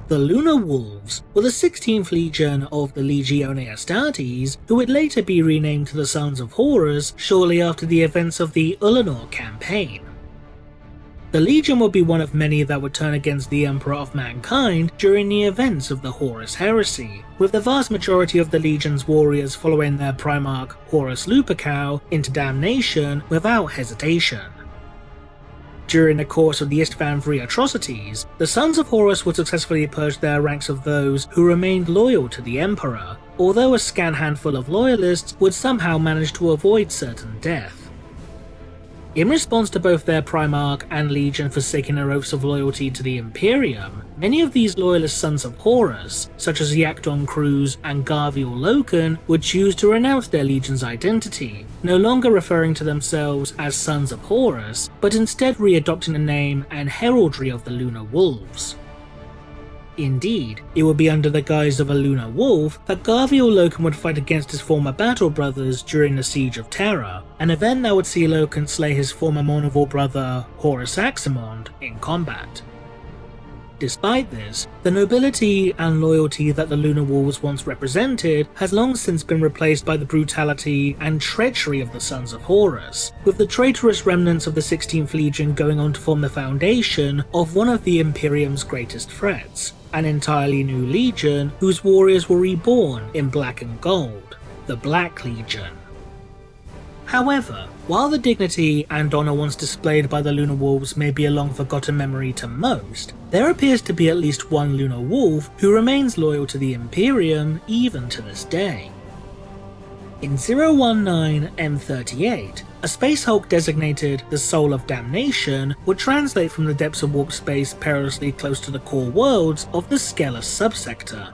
The Lunar Wolves were the 16th Legion of the Legione Astartes, who would later be renamed to the Sons of Horus shortly after the events of the Ullanor campaign. The Legion would be one of many that would turn against the Emperor of Mankind during the events of the Horus Heresy, with the vast majority of the Legion's warriors following their Primarch Horus Lupercal into damnation without hesitation. During the course of the Istvan III atrocities, the Sons of Horus would successfully purge their ranks of those who remained loyal to the Emperor, although a scant handful of loyalists would somehow manage to avoid certain death. In response to both their Primarch and Legion forsaking their oaths of loyalty to the Imperium, many of these loyalist Sons of Horus, such as Yakdon Cruz and Garviel Loken, would choose to renounce their Legion's identity, no longer referring to themselves as Sons of Horus, but instead re-adopting the name and heraldry of the Lunar Wolves. Indeed, it would be under the guise of a Lunar Wolf that Garviel Loken would fight against his former battle brothers during the Siege of Terra, an event that would see Loken slay his former Mournivore brother Horus Aximond in combat. Despite this, the nobility and loyalty that the Lunar Wolves once represented has long since been replaced by the brutality and treachery of the Sons of Horus, with the traitorous remnants of the 16th Legion going on to form the foundation of one of the Imperium's greatest threats, an entirely new legion whose warriors were reborn in black and gold, the Black Legion. However, while the dignity and honour once displayed by the Lunar Wolves may be a long forgotten memory to most, there appears to be at least one Lunar Wolf who remains loyal to the Imperium even to this day. In 019 M38, a Space Hulk designated the Soul of Damnation would translate from the depths of warp space perilously close to the core worlds of the Skelos subsector.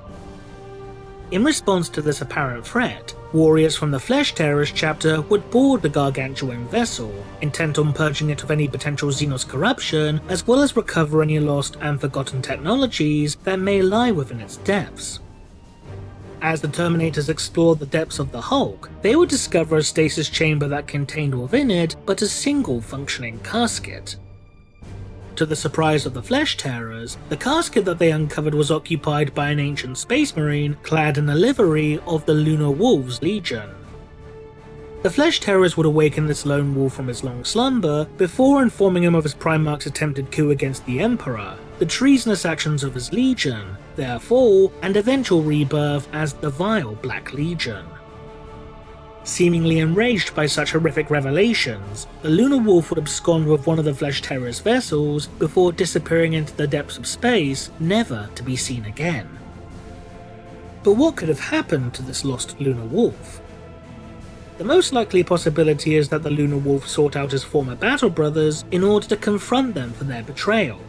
In response to this apparent threat, warriors from the Flesh Tearers chapter would board the gargantuan vessel, intent on purging it of any potential Xenos corruption, as well as recover any lost and forgotten technologies that may lie within its depths. As the Terminators explored the depths of the Hulk, they would discover a stasis chamber that contained within it but a single functioning casket. To the surprise of the Flesh Tearers, the casket that they uncovered was occupied by an ancient space marine clad in the livery of the Lunar Wolves Legion. The Flesh Tearers would awaken this lone wolf from his long slumber before informing him of his Primarch's attempted coup against the Emperor, the treasonous actions of his Legion, their fall, and eventual rebirth as the Vile Black Legion. Seemingly enraged by such horrific revelations, the Lunar Wolf would abscond with one of the Flesh Tearers' vessels before disappearing into the depths of space, never to be seen again. But what could have happened to this lost Lunar Wolf? The most likely possibility is that the Lunar Wolf sought out his former battle brothers in order to confront them for their betrayal.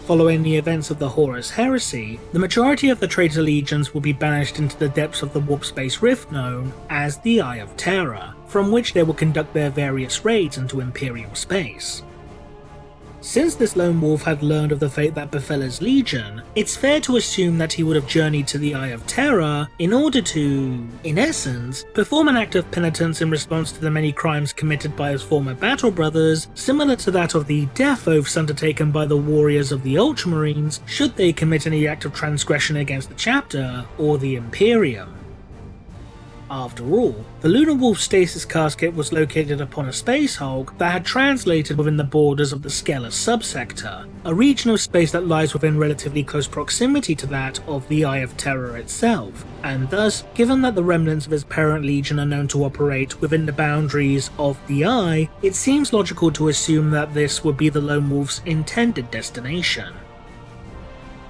Following the events of the Horus Heresy, the majority of the traitor legions will be banished into the depths of the warp space rift known as the Eye of Terror, from which they will conduct their various raids into Imperial space. Since this lone wolf had learned of the fate that befell his legion, it's fair to assume that he would have journeyed to the Eye of Terror in order to, in essence, perform an act of penitence in response to the many crimes committed by his former battle brothers, similar to that of the death oaths undertaken by the warriors of the Ultramarines should they commit any act of transgression against the chapter or the Imperium. After all, the Lunar Wolf stasis casket was located upon a Space Hulk that had translated within the borders of the Skelos subsector, a region of space that lies within relatively close proximity to that of the Eye of Terror itself, and thus, given that the remnants of his parent legion are known to operate within the boundaries of the Eye, it seems logical to assume that this would be the Lone Wolf's intended destination.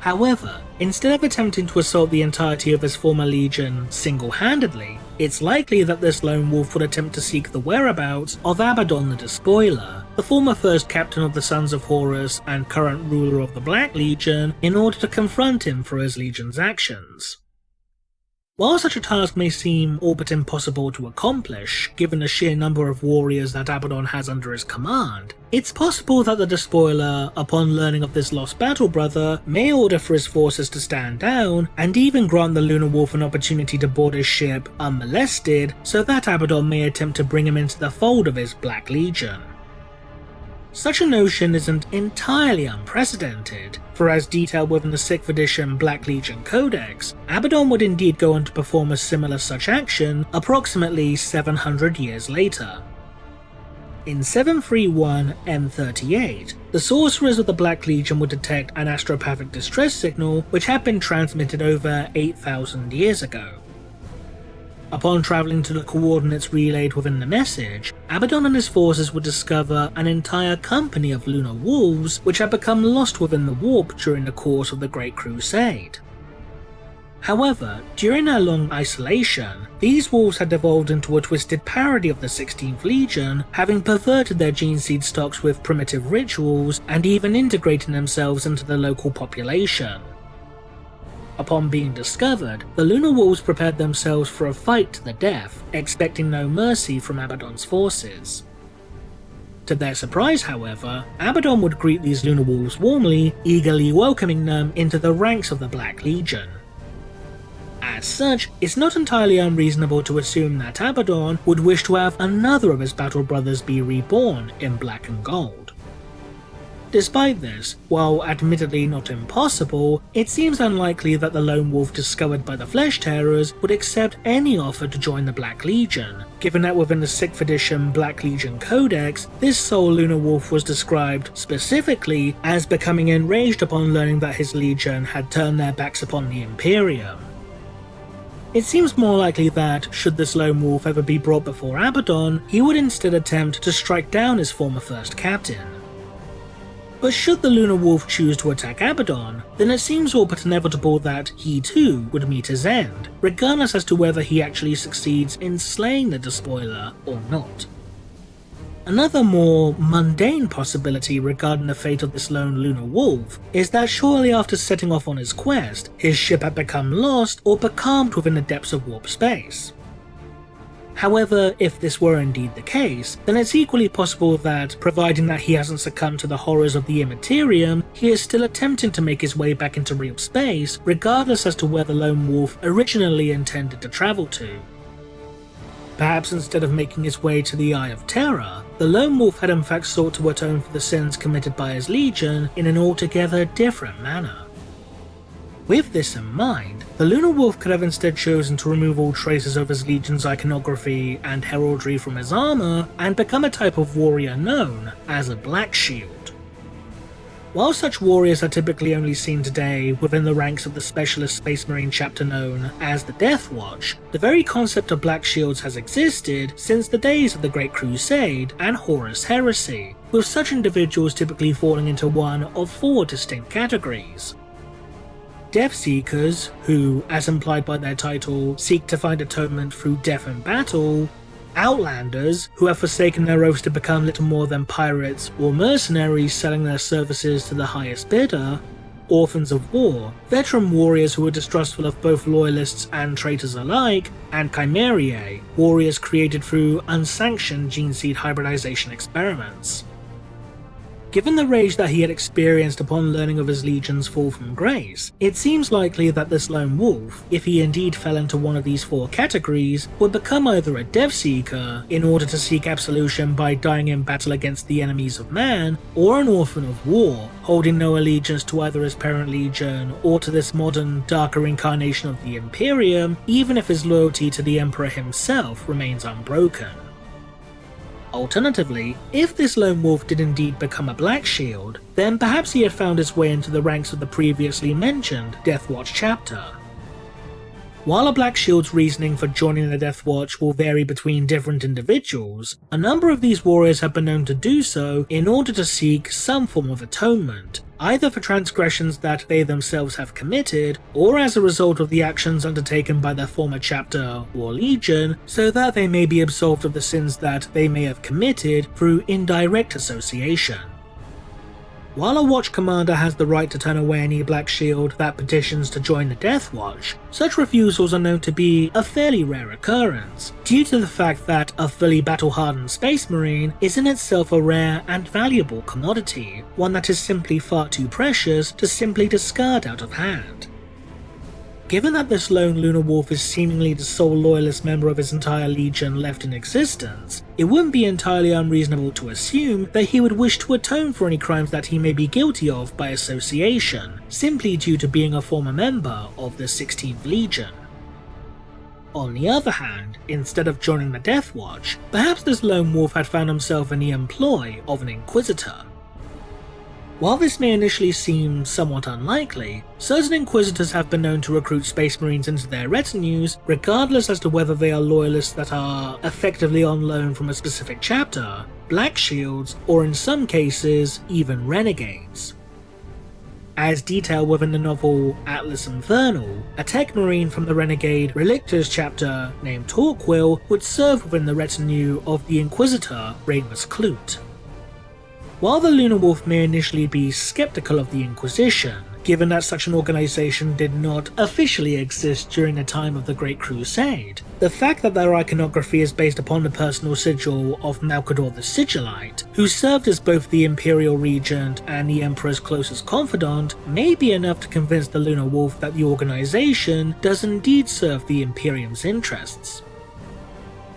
However, instead of attempting to assault the entirety of his former legion single-handedly, it's likely that this lone wolf would attempt to seek the whereabouts of Abaddon the Despoiler, the former first captain of the Sons of Horus and current ruler of the Black Legion, in order to confront him for his legion's actions. While such a task may seem all but impossible to accomplish, given the sheer number of warriors that Abaddon has under his command, it's possible that the Despoiler, upon learning of this lost battle brother, may order for his forces to stand down, and even grant the Lunar Wolf an opportunity to board his ship unmolested, so that Abaddon may attempt to bring him into the fold of his Black Legion. such a notion isn't entirely unprecedented, for as detailed within the 6th edition Black Legion Codex, Abaddon would indeed go on to perform a similar such action approximately 700 years later. In 731 M38, the sorcerers of the Black Legion would detect an astropathic distress signal which had been transmitted over 8,000 years ago. Upon travelling to the coordinates relayed within the message, Abaddon and his forces would discover an entire company of Lunar Wolves which had become lost within the warp during the course of the Great Crusade. However, during their long isolation, these wolves had evolved into a twisted parody of the 16th Legion, having perverted their gene seed stocks with primitive rituals and even integrating themselves into the local population. Upon being discovered, the Lunar Wolves prepared themselves for a fight to the death, expecting no mercy from Abaddon's forces. To their surprise, however, Abaddon would greet these Lunar Wolves warmly, eagerly welcoming them into the ranks of the Black Legion. As such, it's not entirely unreasonable to assume that Abaddon would wish to have another of his battle brothers be reborn in black and gold. Despite this, while admittedly not impossible, it seems unlikely that the lone wolf discovered by the Flesh Tearers would accept any offer to join the Black Legion, given that within the 6th edition Black Legion Codex, this sole Lunar Wolf was described specifically as becoming enraged upon learning that his legion had turned their backs upon the Imperium. It seems more likely that, should this lone wolf ever be brought before Abaddon, he would instead attempt to strike down his former first captain. But should the Lunar Wolf choose to attack Abaddon, then it seems all but inevitable that he too would meet his end, regardless as to whether he actually succeeds in slaying the despoiler or not. Another more mundane possibility regarding the fate of this lone Lunar Wolf is that shortly after setting off on his quest, his ship had become lost or becalmed within the depths of warp space. However, if this were indeed the case, then it's equally possible that, providing that he hasn't succumbed to the horrors of the Immaterium, he is still attempting to make his way back into real space, regardless as to where the lone wolf originally intended to travel to. Perhaps instead of making his way to the Eye of Terror, the lone wolf had in fact sought to atone for the sins committed by his legion in an altogether different manner. With this in mind, the Lunar Wolf could have instead chosen to remove all traces of his legion's iconography and heraldry from his armor and become a type of warrior known as a Black Shield. While such warriors are typically only seen today within the ranks of the specialist Space Marine chapter known as the Death Watch, the very concept of Black Shields has existed since the days of the Great Crusade and Horus Heresy, with such individuals typically falling into one of 4 distinct categories. Death Seekers, who, as implied by their title, seek to find atonement through death and battle; Outlanders, who have forsaken their oaths to become little more than pirates or mercenaries selling their services to the highest bidder; Orphans of War, veteran warriors who are distrustful of both loyalists and traitors alike; and Chimerae, warriors created through unsanctioned gene seed hybridization experiments. Given the rage that he had experienced upon learning of his legion's fall from grace, it seems likely that this lone wolf, if he indeed fell into one of these 4 categories, would become either a Death Seeker in order to seek absolution by dying in battle against the enemies of man, or an Orphan of War, holding no allegiance to either his parent legion or to this modern, darker incarnation of the Imperium, even if his loyalty to the Emperor himself remains unbroken. Alternatively, if this lone wolf did indeed become a Black Shield, then perhaps he had found his way into the ranks of the previously mentioned Death Watch chapter. While a Black Shield's reasoning for joining the Death Watch will vary between different individuals, a number of these warriors have been known to do so in order to seek some form of atonement, either for transgressions that they themselves have committed, or as a result of the actions undertaken by their former chapter or legion, so that they may be absolved of the sins that they may have committed through indirect association. While a Watch Commander has the right to turn away any Black Shield that petitions to join the Death Watch, such refusals are known to be a fairly rare occurrence, due to the fact that a fully battle-hardened Space Marine is in itself a rare and valuable commodity, one that is simply far too precious to simply discard out of hand. Given that this lone Lunar Wolf is seemingly the sole loyalist member of his entire legion left in existence, it wouldn't be entirely unreasonable to assume that he would wish to atone for any crimes that he may be guilty of by association, simply due to being a former member of the 16th Legion. On the other hand, instead of joining the Death Watch, perhaps this lone wolf had found himself in the employ of an Inquisitor. While this may initially seem somewhat unlikely, certain Inquisitors have been known to recruit Space Marines into their retinues, regardless as to whether they are loyalists that are effectively on loan from a specific chapter, Black Shields, or in some cases, even renegades. As detailed within the novel Atlas Infernal, a tech marine from the Renegade Relictors chapter named Torquil would serve within the retinue of the Inquisitor Ramus Clute. While the Lunar Wolf may initially be skeptical of the Inquisition, given that such an organization did not officially exist during the time of the Great Crusade, the fact that their iconography is based upon the personal sigil of Malcador the Sigillite, who served as both the Imperial Regent and the Emperor's closest confidant, may be enough to convince the Lunar Wolf that the organization does indeed serve the Imperium's interests.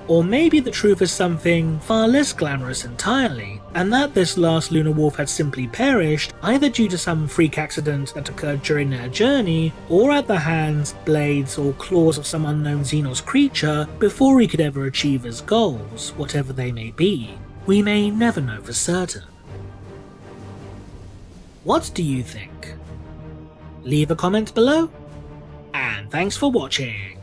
Or maybe the truth is something far less glamorous entirely, and that this last Lunar Wolf had simply perished either due to some freak accident that occurred during their journey, or at the hands, blades, or claws of some unknown Xenos creature before he could ever achieve his goals, whatever they may be. We may never know for certain. What do you think? Leave a comment below, and thanks for watching.